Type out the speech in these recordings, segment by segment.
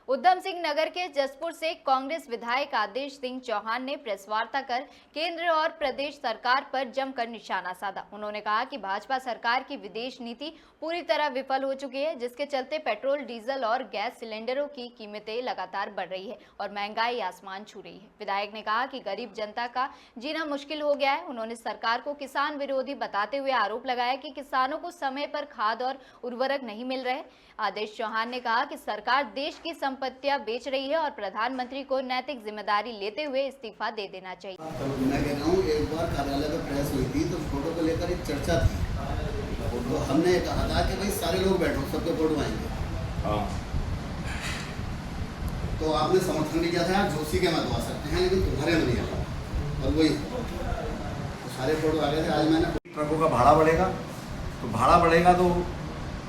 उधम सिंह नगर के जसपुर से कांग्रेस विधायक आदेश सिंह चौहान ने प्रेस वार्ता कर केंद्र और प्रदेश सरकार पर जमकर निशाना साधा। उन्होंने कहा कि भाजपा सरकार की विदेश नीति पूरी तरह विफल हो चुकी है, जिसके चलते पेट्रोल, डीजल और गैस सिलेंडरों की कीमतें लगातार बढ़ रही है और महंगाई आसमान छू रही है। विधायक ने कहा कि गरीब जनता का जीना मुश्किल हो गया है। उन्होंने सरकार को किसान विरोधी बताते हुए आरोप लगाया कि किसानों को समय पर खाद और उर्वरक नहीं मिल रहे। आदेश चौहान ने कहा कि सरकार देश की संपत्तियां बेच रही है और प्रधानमंत्री को नैतिक जिम्मेदारी लेते हुए इस्तीफा दे देना चाहिए। मैं कह रहा हूँ, एक बार कार्यालय में प्रेस हुई थी तो फोटो को लेकर एक चर्चा थी, तो हमने कहा था कि भाई सारे लोग बैठो, सबके फोटो आएंगे। तो आपने समर्थन नहीं किया था, आप जोशी के मत आ सकते हैं लेकिन तुम्हारे में नहीं आया, और वही तो सारे फोटो आ गए थे। आज मैंने ट्रकों का भाड़ा बढ़ेगा, तो भाड़ा बढ़ेगा तो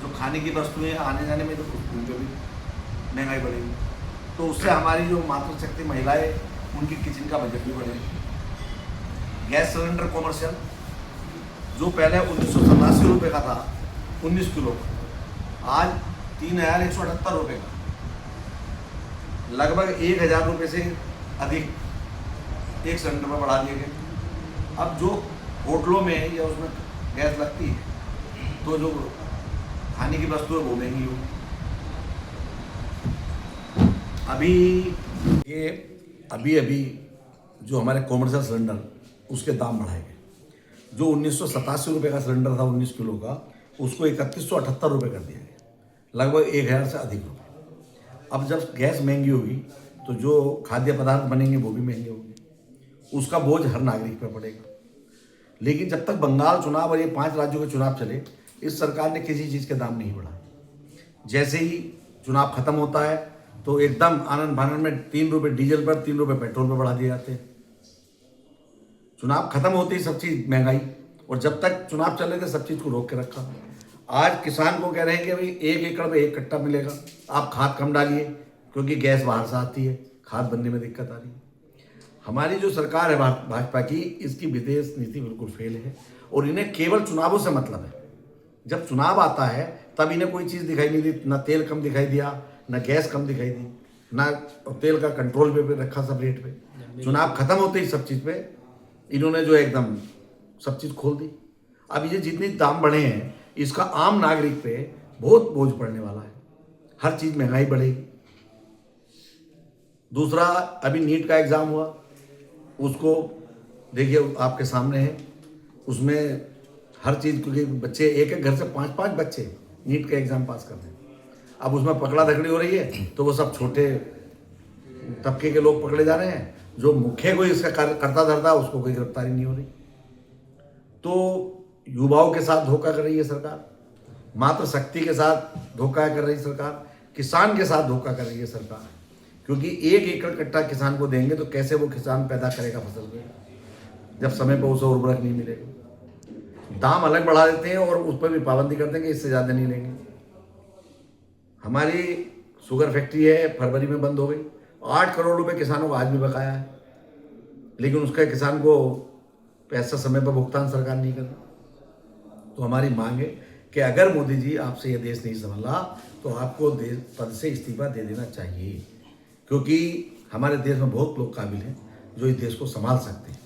जो खाने की वस्तुएं आने जाने में तो उनकी भी महंगाई बढ़ेगी, तो उससे हमारी जो मातृशक्ति महिलाएं उनकी किचन का बजट भी बढ़ेगा। गैस सिलेंडर कॉमर्शियल जो पहले 1987 रुपये का था 19 किलो, आज 3,178 रुपये का, लगभग 1,000 रुपये से अधिक एक सिलेंडर में बढ़ा दिए गए। अब जो होटलों में या उसमें गैस लगती है तो जो खाने की वस्तु है वो महंगी होगी। अभी जो हमारे कॉमर्शियल सिलेंडर उसके दाम बढ़ाए गए। जो 1987 रुपये का सिलेंडर था 19 किलो का, उसको 3,178 रुपये कर दिया गया, लगभग 1,000 से अधिक रुपये। अब जब गैस महंगी होगी तो जो खाद्य पदार्थ बनेंगे वो भी महंगे होंगे, उसका बोझ हर नागरिक पर पड़ेगा। लेकिन जब तक बंगाल चुनाव और ये 5 राज्यों के चुनाव चले, इस सरकार ने किसी चीज़ के दाम नहीं बढ़ाए। जैसे ही चुनाव खत्म होता है तो एकदम आनंद फानंद में 3 रुपये डीजल पर, 3 रुपये पेट्रोल पर बढ़ा दिए जाते हैं। चुनाव खत्म होते ही सब चीज़ महंगाई, और जब तक चुनाव चल रहे थे सब चीज़ को रोक के रखा। आज किसान को कह रहे हैं कि भाई 1 एकड़ में 1 कट्टा मिलेगा, आप खाद कम डालिए क्योंकि गैस बाहर से आती है, खाद बनने में दिक्कत आ रही है। हमारी जो सरकार है भाजपा की, इसकी विदेश नीति बिल्कुल फेल है और इन्हें केवल चुनावों से मतलब है। जब चुनाव आता है तब इन्हें कोई चीज़ दिखाई नहीं दी, ना तेल कम दिखाई दिया, ना गैस कम दिखाई दी, ना तेल का कंट्रोल पे रखा सब रेट पे। चुनाव खत्म होते ही सब चीज़ पे इन्होंने जो एकदम सब चीज़ खोल दी। अब ये जितने दाम बढ़े हैं इसका आम नागरिक पे बहुत बोझ पड़ने वाला है, हर चीज़ महंगाई बढ़ेगी। दूसरा, अभी नीट का एग्ज़ाम हुआ, उसको देखिए आपके सामने है, उसमें हर चीज़, क्योंकि बच्चे एक घर से 5-5 बच्चे नीट का एग्ज़ाम पास करते हैं। अब उसमें पकड़ा धकड़ी हो रही है तो वो सब छोटे तबके के लोग पकड़े जा रहे हैं, जो मुख्य कोई इसका करता धरता उसको कोई गिरफ्तारी नहीं हो रही। तो युवाओं के साथ धोखा कर रही है सरकार, मातृशक्ति के साथ धोखा कर रही है सरकार, किसान के साथ धोखा कर रही है सरकार। क्योंकि 1 एकड़ कट्टा किसान को देंगे तो कैसे वो किसान पैदा करेगा फसल को, जब समय पर उसे उर्वरक नहीं मिलेगा। दाम अलग बढ़ा देते हैं और उस पर भी पाबंदी करते हैं कि इससे ज़्यादा नहीं लेंगे। हमारी शुगर फैक्ट्री है, फरवरी में बंद हो गई, 8 करोड़ रुपए किसानों को आज भी बकाया है, लेकिन उसका किसान को पैसा समय पर भुगतान सरकार नहीं कर रही। तो हमारी मांग है कि अगर मोदी जी आपसे ये देश नहीं संभाला तो आपको पद से इस्तीफा दे देना चाहिए, क्योंकि हमारे देश में बहुत लोग काबिल हैं जो इस देश को संभाल सकते हैं।